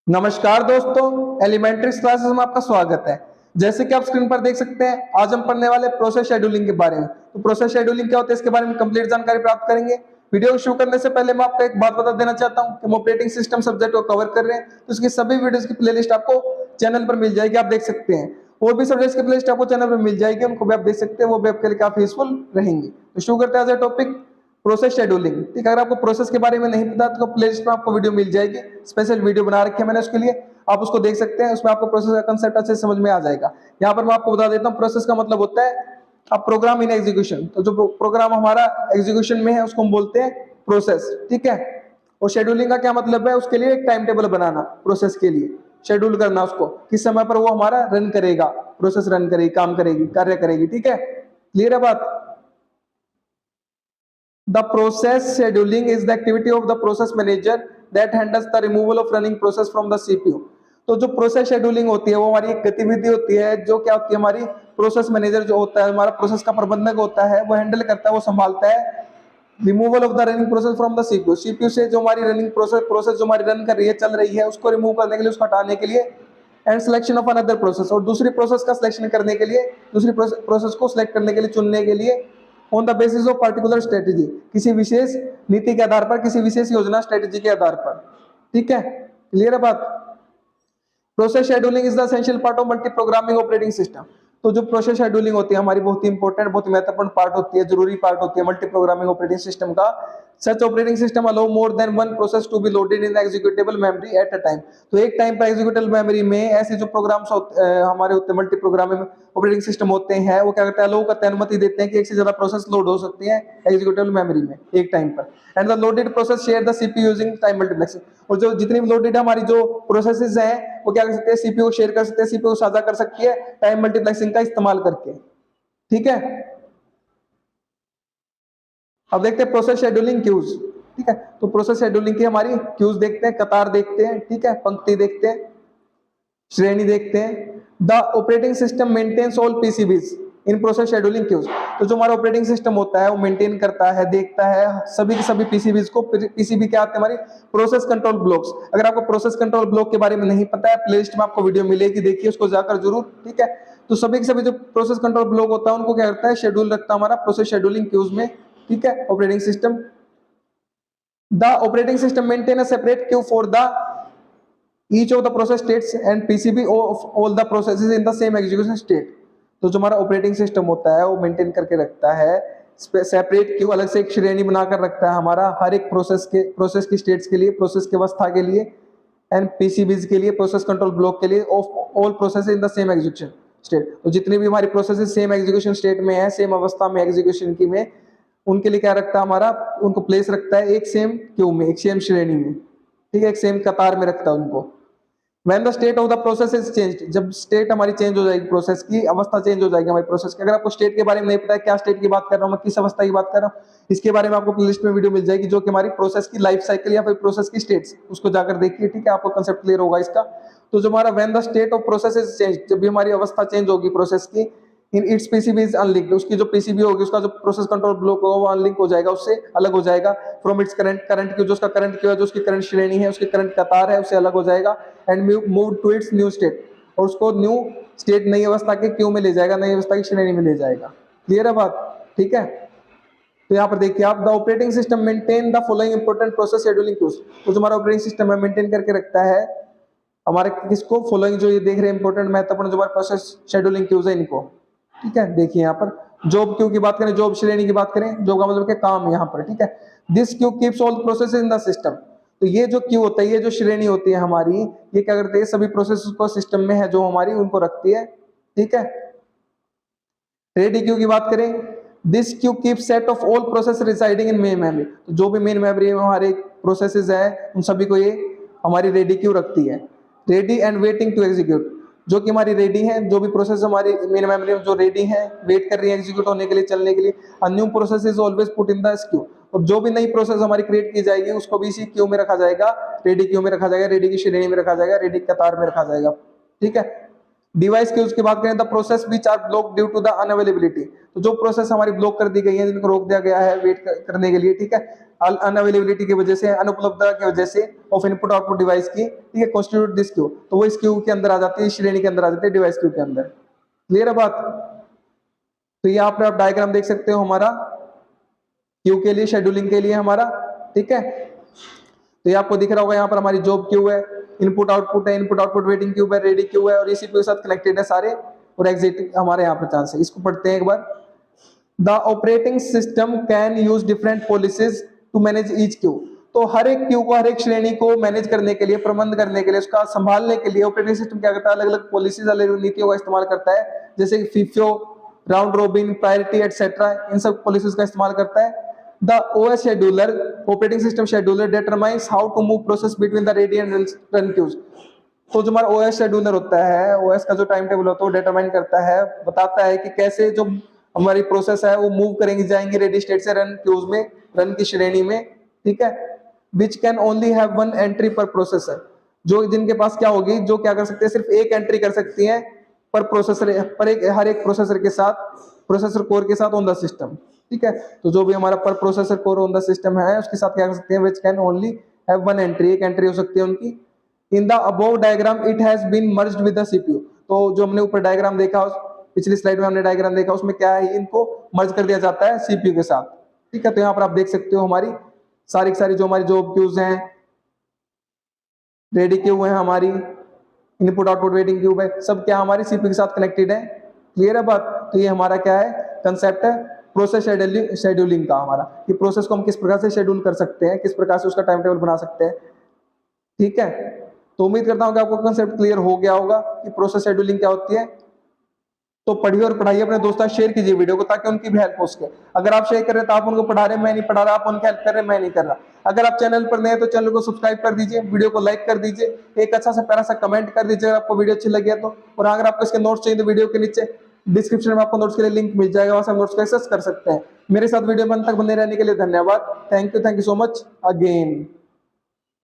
नमस्कार दोस्तों, elementary classes में आपका स्वागत है। जैसे कि आप स्क्रीन पर देख सकते हैं, आज हम पढ़ने वाले प्रोसेस शेड्यूलिंग के बारे में। तो प्रोसेस शेड्यूलिंग क्या होता है, इसके बारे में कंप्लीट जानकारी प्राप्त करेंगे। वीडियो को शुरू करने से पहले मैं आपको एक बात बता देना चाहता हूं कि हम ऑपरेटिंग सिस्टम सब्जेक्ट को कवर कर रहे हैं, तो इसकी सभी वीडियोस की प्लेलिस्ट आपको चैनल पर मिल जाएगी, आप देख सकते हैं। और भी सब्जेक्ट्स की प्लेलिस्ट आपको चैनल पर मिल जाएगी, उनको भी आप देख सकते हैं, वो भी आपके लिए काफी यूजफुल रहेंगी। तो शुरू करते हैं आज टॉपिक प्रोसेस शेड्यूलिंग। ठीक है, अगर आपको प्रोसेस के बारे में नहीं पता तो प्लेलिस्ट में आपको वीडियो मिल जाएगी, स्पेशल वीडियो बना रखी है मैंने उसके लिए, आप उसको देख सकते हैं। उसमें आपको प्रोसेस का कांसेप्ट अच्छे से समझ में आ जाएगा। यहाँ पर मैं आपको बता देता हूँ, प्रोसेस का मतलब होता है अब प्रोग्राम इन एग्जीक्यूशन। तो जो प्रोग्राम हमारा एग्जीक्यूशन में है उसको हम बोलते हैं प्रोसेस। ठीक है, और शेड्यूलिंग का क्या मतलब है, उसके लिए एक टाइम टेबल बनाना, प्रोसेस के लिए शेड्यूल करना उसको, किस समय पर वो हमारा रन करेगा, प्रोसेस रन करेगी, काम करेगी, कार्य करेगी। ठीक है, क्लियर है बात। The process scheduling is the activity of the process manager that handles the removal of running process from the CPU। तो जो प्रोसेस शेड्यूलिंग होती है वो हमारी एक गतिविधि होती है, जो क्या होती है, हमारी प्रोसेस मैनेजर जो होता है, हमारा प्रोसेस का प्रबंधक होता है, वो हैंडल करता है, वो संभालता है removal of the running process from the CPU. CPU से जो हमारी रनिंग प्रोसेस जो हमारी रन कर रही है, चल रही है, उसको रिमूव करने के लिए, उसको हटाने के लिए, and selection of another process, और दूसरी प्रोसेस का सिलेक्शन करने के लिए, दूसरी प्रोसेस को सिलेक्ट करने के लिए, चुनने के लिए, on the basis of particular strategy, किसी विशेष नीति के आधार पर, किसी विशेष योजना स्ट्रेटेजी के आधार पर। ठीक है, क्लियर है बात। Process scheduling is the essential part of multi programming operating system. तो जो प्रोसेस शेड्यूलिंग होती है हमारी बहुत ही इंपॉर्टेंट, बहुत ही महत्वपूर्ण पार्ट होती है, जरूरी पार्ट होती है मल्टी प्रोग्रामिंग ऑपरेटिंग सिस्टम का। Such operating system allow more than one process to be loaded in executable memory at a time. तो एक टाइम पर एग्जीक्यूटेबल मेमोरी में ऐसे जो प्रोग्राम्स हमारे होते हैं, मल्टी प्रोग्रामिंग ऑपरेटिंग सिस्टम होते हैं, वो क्या करते हैं, अलाउ करते हैं, अनुमति देते हैं कि एक से ज्यादा प्रोसेस लोड हो सकती है एग्जीक्यूटेबल मेमोरी में एक टाइम पर। And the loaded process share the CPU using time multiplexing. और जो जितनी भी लोडेड हमारी जो प्रोसेसेस हैं, वो क्या कर सकते हैं, सीपीयू शेयर कर सकते हैं, सीपीयू साझा कर सकती है टाइम मल्टीप्लेक्सिंग का इस्तेमाल करके। ठीक है, अब देखते हैं प्रोसेस शेड्यूलिंग क्यूज। ठीक है, तो प्रोसेस शेड्यूलिंग की हमारी क्यूज देखते हैं, कतार देखते हैं, ठीक है, पंक्ति देखते हैं, श्रेणी देखते हैं। The operating system maintains all PCBs in process scheduling queues. तो जो हमारा ऑपरेटिंग सिस्टम होता है वो मेंटेन करता है, देखता है सभी के सभी पीसीबीज को। पीसीबी क्या आते हैं, हमारी प्रोसेस कंट्रोल ब्लॉक्स। अगर आपको प्रोसेस कंट्रोल ब्लॉक के बारे में नहीं पता है, प्लेलिस्ट में आपको वीडियो मिलेगी, देखिए उसको जाकर जरूर। ठीक है, तो सभी के सभी जो प्रोसेस कंट्रोल ब्लॉक होता है उनको क्या करता है, शेड्यूल रखता है हमारा प्रोसेस शेड्यूलिंग क्यूज में। ठीक है, operating system, the operating system maintain a separate Q for the each of the process states and PCB of all the processes in the same execution state। तो जो हमारा operating system होता है वो maintain करके रखता है सेपरेट क्यू, अलग से एक श्रेणी बनाकर रखता है हमारा हर एक प्रोसेस की स्टेट्स के लिए, प्रोसेस की अवस्था के लिए, एंड पीसीबीज के लिए, प्रोसेस कंट्रोल ब्लॉक के लिए, of all process in the same execution state. तो जितनी भी हमारी प्रोसेस सेम एग्जीक्यूशन स्टेट में है, सेम अवस्था में एग्जीक्यूशन की में, उनके लिए क्या रखता है हमारा, उनको प्लेस रखता है एक सेम क्यू में, एक सेम श्रेणी में। ठीक है, एक सेम कतार में रखता है उनको। When the state of the process is changed, जब स्टेट हमारी चेंज हो जाएगी, प्रोसेस की अवस्था चेंज हो जाएगी हमारी प्रोसेस की। अगर आपको स्टेट के बारे में नहीं पता है, क्या स्टेट की बात कर रहा हूं मैं, किस अवस्था की बात कर रहा हूं, इसके बारे में आपको प्लेलिस्ट में वीडियो मिल जाएगी, जो कि हमारी प्रोसेस की लाइफ साइकिल या फिर प्रोसेस की स्टेट्स, उसको जाकर देखिए। ठीक है, आपको कंसेप्ट क्लियर होगा इसका। तो जो हमारा when the state of process is change, जब भी हमारी अवस्था चेंज होगी प्रोसेस की, in its PCB is unlinked, उसकी जो पीसीबी होगी, उसका जो प्रोसेस कंट्रोल ब्लॉक होगा वो अनलिंक हो जाएगा, उससे अलग हो जाएगा। फ्रॉम इट्स करंट की जो उसका करंट क्यू है, जो उसकी करंट श्रेणी है, उसकी करंट कतार है, उससे अलग हो जाएगा। And move to its new state, और उसको न्यू स्टेट, नई अवस्था के क्यू में ले जाएगा, नई अवस्था की श्रेणी में ले जाएगा। क्लियर है बात। ठीक है, तो यहाँ पर देखिए आप, the operating system maintain the following important process scheduling queues. तो जो हमारा ऑपरेटिंग सिस्टम है मेंटेन करके रखता है हमारे किसको, फॉलोइंग, जो ये देख रहे हैं इंपॉर्टेंट महत्वपूर्ण जो हमारे प्रोसेस शेड्यूलिंग क्यूज है इनको। ठीक है, देखिए यहाँ पर जॉब क्यू की बात करें, जॉब श्रेणी की बात करें, जॉब का मतलब क्या, काम यहाँ पर। ठीक है, this Q keeps all process in the system. तो ये जो क्यू होता है, ये जो श्रेणी होती है हमारी, ये क्या करते हैं, सभी प्रोसेस को सिस्टम में है जो हमारी, उनको रखती है। ठीक है, रेडी क्यू की बात करें, this Q keep set of all process residing in main memory. तो जो भी मेन मेमोरी में हमारे प्रोसेसेस है, उन सभी को ये हमारी रेडी क्यू रखती है। Ready and waiting to execute, जो कि हमारी रेडी है, जो भी प्रोसेस हमारी मेन मेमोरी में जो रेडी है, वेट कर रही है एग्जीक्यूट होने के लिए, चलने के लिए। A new process is always put in this Q, और जो भी नई प्रोसेस हमारी क्रिएट की जाएगी उसको भी इसी क्यू में रखा जाएगा, रेडी क्यू में रखा जाएगा, रेडी की श्रेणी में रखा जाएगा, रेडी कतार में रखा जाएगा। ठीक है, डिवाइस क्यूज की बात करें, the process which are block due to the unavailability, तो जो प्रोसेस हमारी ब्लॉक कर दी गई है, जिनको रोक दिया गया है वेट करने के लिए, ठीक है, अनअवेलेबिलिटी की वजह से, अनुपलब्धता की वजह से ऑफ इनपुट आउटपुट डिवाइस की, ठीक है, कॉन्स्टिट्यूट दिस क्यू, तो वो इस क्यू के अंदर आ जाती है, श्रेणी के अंदर आ जाती है, डिवाइस क्यू के अंदर। क्लियर है बात? तो यहाँ पर आप डायग्राम देख सकते हो हमारा क्यू के लिए, शेड्यूलिंग के लिए हमारा, ठीक है। तो ये आपको दिख रहा होगा, यहाँ पर हमारी जॉब क्यू है, इनपुट आउटपुट है, इनपुट आउटपुट वेटिंग क्यू है, रेडी क्यू है, और सीपीयू के साथ कनेक्टेड है सारे, और एग्जिट हमारे यहाँ पर चांस है। इसको पढ़ते हैं एक बार। The operating system can use different policies to manage each queue, तो हर एक क्यू को, हर एक श्रेणी को मैनेज करने के लिए, प्रबंध करने के लिए, उसका संभालने के लिए ऑपरेटिंग सिस्टम क्या करता है, अलग अलग पॉलिसीज, अलग अलग नीतियों का इस्तेमाल करता है, जैसे FIFO, round robin, priority etcetera, इन सब पॉलिसीज का इस्तेमाल करता है। The OS scheduler, operating system scheduler, determines how to move process between the ready and run queues, तो जो हमारा OS scheduler होता है, OS का जो टाइम टेबल होता है, वो डिटरमाइन करता है, बताता है कि कैसे जो हमारी प्रोसेस है वो मूव करेंगी, जाएंगी रेडी स्टेट से रन क्यूज में, रन की श्रेणी में, ठीक है। विच can only have one entry पर प्रोसेसर, जो जिनके पास क्या होगी, जो क्या कर सकते हैं, सिर्फ एक एंट्री कर सकती है पर प्रोसेसर, पर एक, हर एक प्रोसेसर के साथ, प्रोसेसर कोर के साथ ऑन द सिस्टम, ठीक है। तो जो भी हमारा per processor core on the system है, उसके साथ क्या कर सकते हैं, which can only have one entry, एक एंट्री हो सकती है उनकी। In the above diagram it has been merged with the CPU, तो जो हमने ऊपर डायग्राम देखा, पिछली स्लाइड में हमने डायग्राम देखा, उसमें क्या है, इनको मर्ज कर दिया जाता है सीपीयू के साथ, ठीक है। तो यहाँ पर आप देख सकते हो हमारी सारी की सारी जो हमारी जॉब क्यूज हैं, रेडी क्यू है हमारी, इनपुट आउटपुट वेटिंग क्यू है, सब क्या हमारी सीपीयू के साथ कनेक्टेड है। क्लियर है बात? तो ये हमारा क्या है, कंसेप्ट है प्रोसेस शेड्यूलिंग का हमारा, कि प्रोसेस को हम किस प्रकार से शेड्यूल कर सकते हैं, किस प्रकार से उसका टाइम टेबल बना सकते हैं, ठीक है। तो उम्मीद करता हूं कि आपको कंसेप्ट क्लियर हो गया होगा कि प्रोसेस शेड्यूलिंग क्या होती है। तो पढ़िए और पढ़ाइए अपने दोस्तों, शेयर कीजिए वीडियो को, ताकि उनकी भी हेल्प हो सके। अगर आप शेयर कर रहे हैं तो आप उनको पढ़ा रहे हैं, मैं नहीं पढ़ा रहा, आप उनकी हेल्प कर रहे हैं, मैं नहीं कर रहा। अगर आप चैनल पर नए हैं तो चैनल को सब्सक्राइब कर दीजिए, वीडियो को लाइक कर दीजिए, एक अच्छा सा प्यारा सा कमेंट कर दीजिए अगर आपको वीडियो अच्छी लगी है तो। और अगर आपको इसके नोट्स चाहिए तो वीडियो के नीचे डिस्क्रिप्शन में आपको नोट्स के लिए लिंक मिल जाएगा, वहां से नोट्स को एक्सेस कर सकते हैं। मेरे साथ वीडियो में अंत तक बने रहने के लिए धन्यवाद। Thank you so much again.